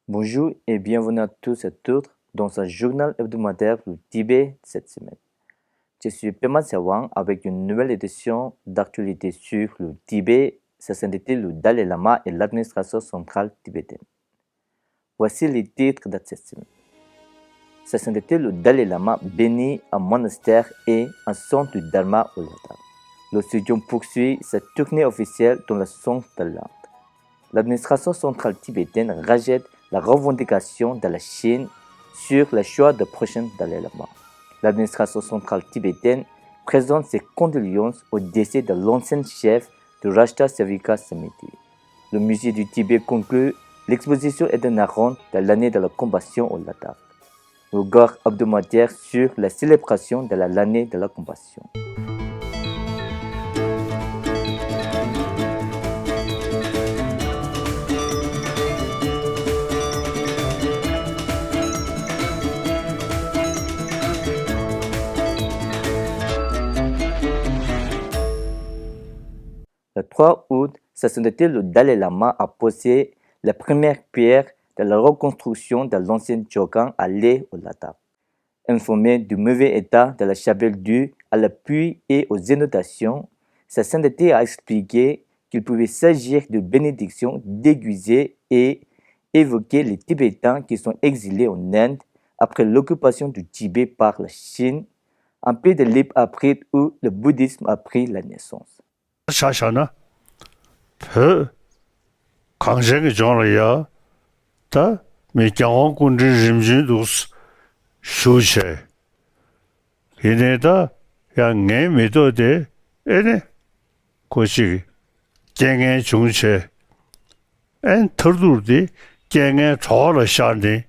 Bonjour et bienvenue à tous et toutes dans ce journal hebdomadaire du Tibet cette semaine. Je suis Pema Sawang avec une nouvelle édition d'actualité sur le Tibet, sa sainteté, le Dalai Lama et l'administration centrale tibétaine. Voici les titres de cette semaine. Sa sainteté, le Dalai Lama bénit un monastère et un centre du Dharma au Ladakh. Le studio poursuit sa tournée officielle dans le centre de l'Inde. L'administration centrale tibétaine rejette la revendication de la Chine sur le choix de prochain Dalai Lama. L'administration centrale tibétaine présente ses condoléances au décès de l'ancien chef du Rashtra Sevika Samiti. Le musée du Tibet conclut l'exposition itinerante de l'année de la compassion au Ladakh. Regard hebdomadaire sur la célébration de l'année de la compassion. Le 3 août, sa sainteté le Dalai Lama a posé la première pierre de la reconstruction de l'ancien Djogang à l'est au Ladakh. Informé du mauvais état de la chapelle due à la pluie et aux inondations, sa sainteté a expliqué qu'il pouvait s'agir de bénédictions déguisées et évoqué les Tibétains qui sont exilés en Inde après l'occupation du Tibet par la Chine, un pays de libre arbitre où le bouddhisme a pris la naissance. 샤샤나 그 강생의 정을야 다 미경원 군지 짐진도스 쇼셰 이네다 양내 미도데 에네 고시 갱의 중체 엔 터두르디 갱의 저러 샤니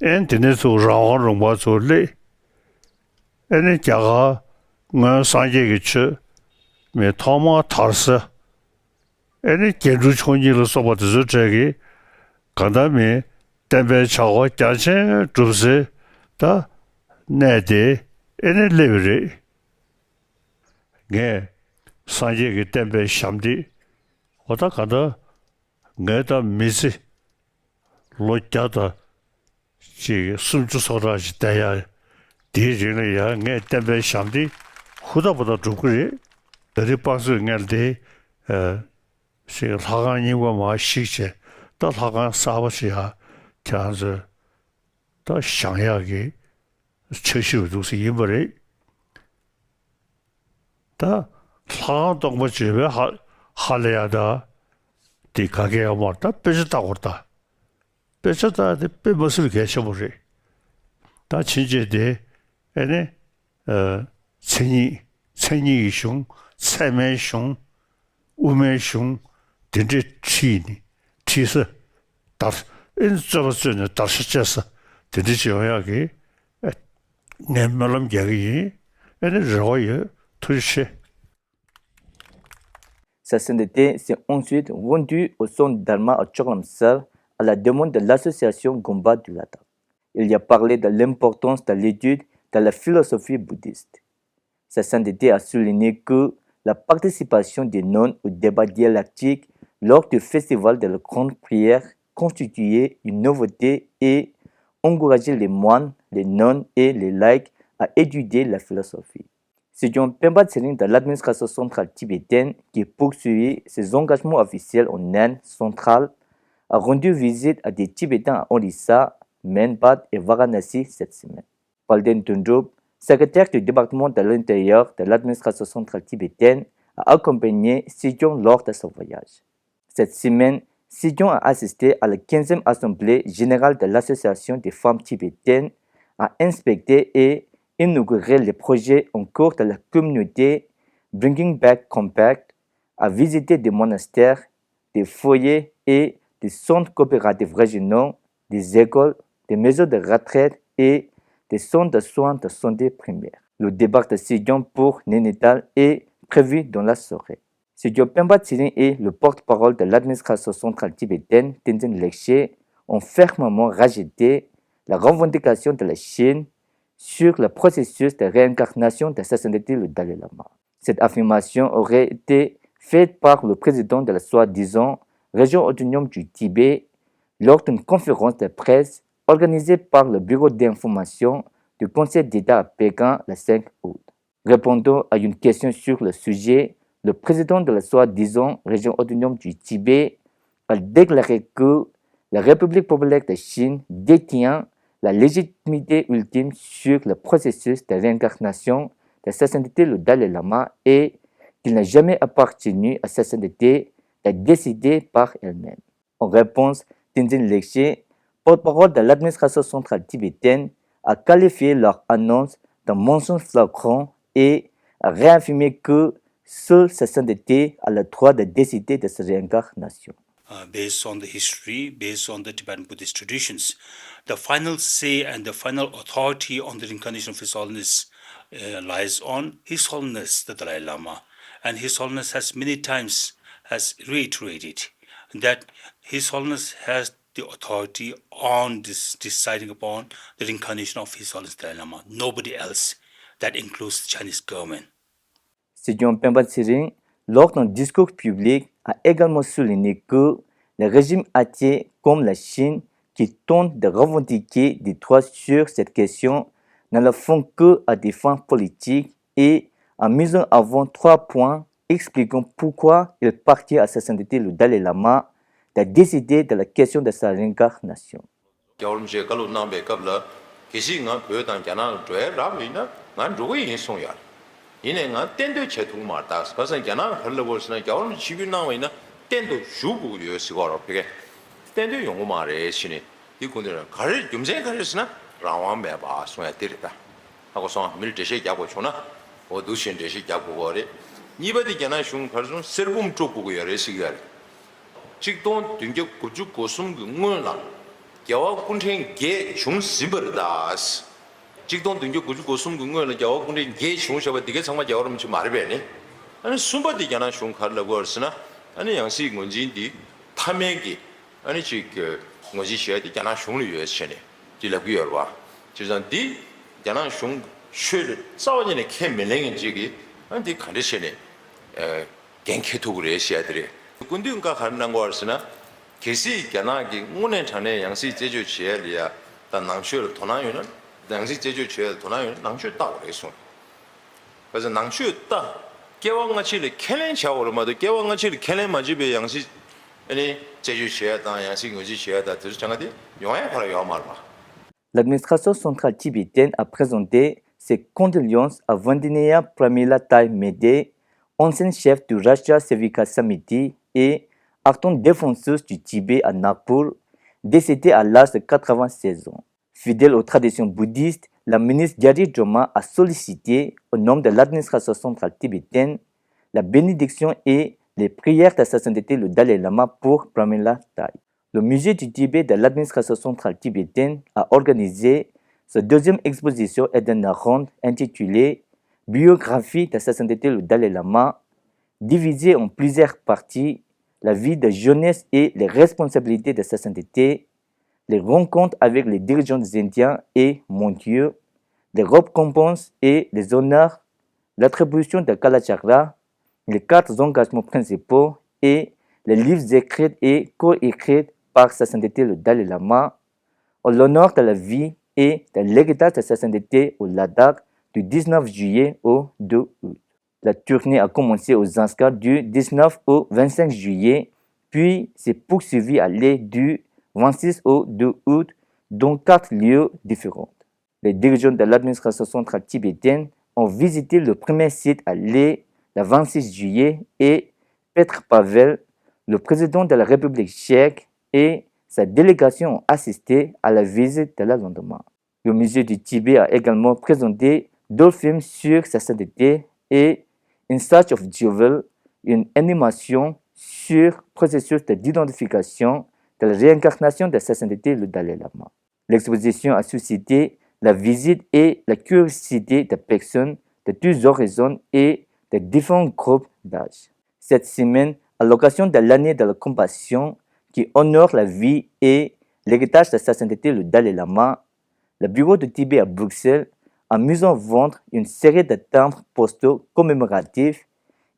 엔 드네소 라원을 와서래 에네 자가 뭐 산제기치 mais Thomas Tarsa, elle est qui rejoint le sabbat de Zotegi, quand ami, Tembe Chawa, Tianchen, Druse, ta, Nede, elle est livrée. Né, Sanje qui Tembe Shamdi, Ota Kanda, Neda Misi, Lotata, Chi, Sunju Soraj, Daya, Dijin, Né Tembe Shamdi, Hudaboda Drukuri, dari paksu ngalde si lagan yingwa ma shikche da lagan saba siya tianzi da xiangya ki cheshiru duksi yinbari da lagan dongba jibe halaya da di kagaya ma da pechi dagurda pechi da di pe masul keshaburi da chinje di ene cenyi ishung Simon Shung, Women Shung, Dindy Chini, Tisa, Das in Zolazun, Das Jessa, Dindy Joyagi, Nemalam Yagi, and Roy Touche. Sa sainteté s'est ensuite rendue au centre Dharma à Choklamsar à la demande de l'association Gomba du Ladakh. Il y a parlé de l'importance de l'étude de la philosophie bouddhiste. Sa sainteté a souligné que la participation des nonnes au débat dialectique lors du festival de la grande prière constituait une nouveauté et encourageait les moines, les nonnes et les laïcs à étudier la philosophie. Sejong Pemba Tsering de l'administration centrale tibétaine, qui poursuit ses engagements officiels en Inde centrale, a rendu visite à des Tibétains à Orissa, Menbat et Varanasi cette semaine. Palden Tundrup, secrétaire du département de l'intérieur de l'administration centrale tibétaine, a accompagné Sejong lors de son voyage. Cette semaine, Sejong a assisté à la 15e assemblée générale de l'association des femmes tibétaines, a inspecté et inauguré les projets en cours de la communauté Bringing Back Compact, a visité des monastères, des foyers et des centres coopératifs régionaux, des écoles, des maisons de retraite et des centres de soins de santé primaire. Le départ de Sejong pour Nainital est prévu dans la soirée. Sejong Pemba Tsering et le porte-parole de l'administration centrale tibétaine, Tenzin Lekche, ont fermement rejeté la revendication de la Chine sur le processus de réincarnation de sa sainteté le Dalai Lama. Cette affirmation aurait été faite par le président de la soi-disant région autonome du Tibet, lors d'une conférence de presse organisée par le Bureau d'information du Conseil d'État à Pékin le 5 août. Répondant à une question sur le sujet, le président de la soi-disant région autonome du Tibet a déclaré que la République populaire de Chine détient la légitimité ultime sur le processus de réincarnation de Sa Sainteté le Dalai Lama et qu'il n'a jamais appartenu à Sa Sainteté de décider par elle-même. En réponse, Tenzin Lekche, porte-parole de l'administration centrale tibétaine, a qualifié leur annonce d'un mensonge flagrant et a réaffirmé que seule Sa Sainteté a le droit de décider de sa réincarnation. Based on the history, based on the Tibetan Buddhist traditions, the final say and the final authority on the reincarnation of His Holiness lies on His Holiness the Dalai Lama. And His Holiness has many times has reiterated that His Holiness has the authority on this deciding upon the reincarnation of His Holiness Dalai Lama. Nobody else. That includes the Chinese government. Sejong Pemba Tsering, lors d'un discours public, a également souligné que les régimes athées comme la Chine, qui tentent de revendiquer des droits sur cette question, ne le font que à des fins politiques et en misant avant 3 points expliquant pourquoi il partit à Sa Sainteté le Dalai Lama de décider de la question de sa réincarnation. 이내 nga 텐도 체통 말다 그래서 걔나 흘러볼스나 겨울 집이 나와이나 텐도 주고 요시거로 그게 텐도 용어 말에 신이 이군들은 가를 염생 가르스나 라완 매봐 소야 되리다 하고서 밀대시 잡고 주나 어두신 대시 잡고 거래 이버디 걔나 슝 가르좀 세르봄 쪽고 열애시가 직동 등격 구축 고숨 응원나 겨와 군생 게 중시버다스 직동 등교 구주 고숨 근거는 겨 근데 이게 중셔버 되게 정말 여름 좀 말베니 아니 숨바디잖아 슝 칼라고 얼스나 아니 양식 문진디 탐맥이 아니 지그 뭐지 쉬어야 되잖아 슝을 위해서네 지라고 열와 지전디잖아 슝 쉐를 싸워지네 캠멜랭인 지기 아니 간데시네 갱케토 그래 시야들이 근데 응가 가는 거 얼스나 계시 있잖아 기 오늘 전에 양식 제주 지엘이야 단 낭쇼를 도나요는 당시 제주 지역 도나요 낭슈 따고 그랬어. 그래서 낭슈 따 개왕같이 켈렌 샤워로마도 개왕같이 켈렌 마집에 양식 아니 제주 지역다 양식 어지 지역다 들 정하디 용해 바로 요 말봐. L'administration centrale tibétaine a présenté ses condoléances à Vandinaya Pramila Tai Mede, ancienne chef du Rashtra Sevika Samiti et ardente défenseuse du Tibet à Nagpur, décédée à l'âge de 96 ans. Fidèle aux traditions bouddhistes, la ministre Gyari Joma a sollicité, au nom de l'administration centrale tibétaine, la bénédiction et les prières de Sa Sainteté le Dalai Lama pour Pramila Tai. Le musée du Tibet de l'administration centrale tibétaine a organisé sa deuxième exposition itinéraire intitulée Biographie de Sa Sainteté le Dalai Lama, divisée en plusieurs parties, la vie de jeunesse et les responsabilités de Sa Sainteté, les rencontres avec les dirigeants indiens et mondiaux, les récompenses et les honneurs, l'attribution de Kalachakra, les 4 engagements principaux et les livres écrits et co-écrits par Sa Sainteté le Dalai Lama, en l'honneur de la vie et de l'héritage de Sa Sainteté au Ladakh du 19 juillet au 2 août. La tournée a commencé aux Zanskar du 19 au 25 juillet, puis s'est poursuivie à l'aide du 26 au 2 août, dans 4 lieux différents. Les dirigeants de l'administration centrale tibétaine ont visité le premier site à l'É le 26 juillet et Petr Pavel, le président de la République tchèque, et sa délégation ont assisté à la visite de le lendemain. Le musée du Tibet a également présenté 2 films sur Sa Sainteté et In Search of Jewel, une animation sur le processus d'identification de la réincarnation de Sa Sainteté le Dalai Lama. L'exposition a suscité la visite et la curiosité des personnes de tous horizons et de différents groupes d'âge. Cette semaine, à l'occasion de l'année de la compassion qui honore la vie et l'héritage de Sa Sainteté le Dalai Lama, le bureau de Tibet à Bruxelles a mis en vente une série de timbres postaux commémoratifs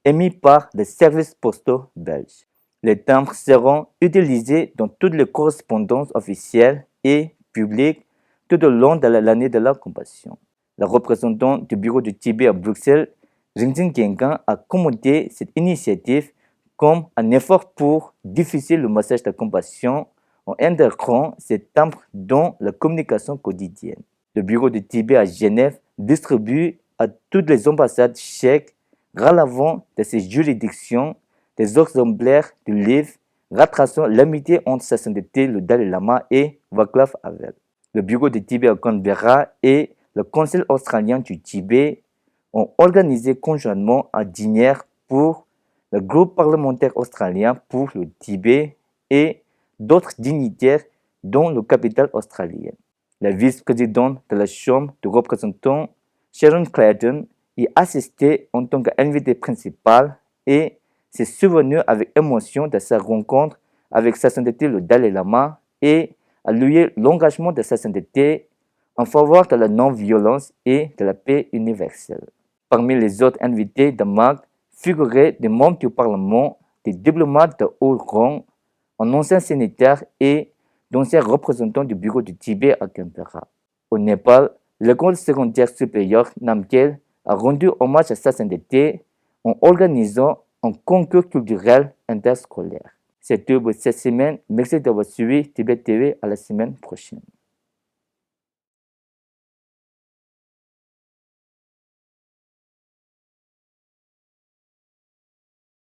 émis par les services postaux belges. Les timbres seront utilisés dans toutes les correspondances officielles et publiques tout au long de l'année de la compassion. Le représentant du bureau du Tibet à Bruxelles, Rinjin Gengan, a commenté cette initiative comme un effort pour diffuser le message de compassion en intégrant ces timbres dans la communication quotidienne. Le bureau du Tibet à Genève distribue à toutes les ambassades tchèques relevant de ces juridictions des exemplaires du livre retraçant l'amitié entre Sa Sainteté le Dalai Lama et Václav Havel. Le bureau du Tibet à Canberra et le Conseil australien du Tibet ont organisé conjointement un dîner pour le groupe parlementaire australien pour le Tibet et d'autres dignitaires dans la capitale australienne. La vice-présidente de la Chambre des représentants, Sharon Clayton, y assistait en tant qu'invitée principale et s'est souvenue avec émotion de sa rencontre avec Sa Sainteté le Dalai Lama et a loué l'engagement de Sa Sainteté en faveur de la non-violence et de la paix universelle. Parmi les autres invités de marque figuraient des membres du Parlement, des diplomates de haut rang, un ancien sénateur et d'anciens représentants du bureau du Tibet à Canberra. Au Népal, l'école secondaire supérieure Namgyel a rendu hommage à Sa Sainteté en organisant un concours culturel interscolaire. C'est tout pour cette semaine. Merci d'avoir suivi Tibet TV. À la semaine prochaine.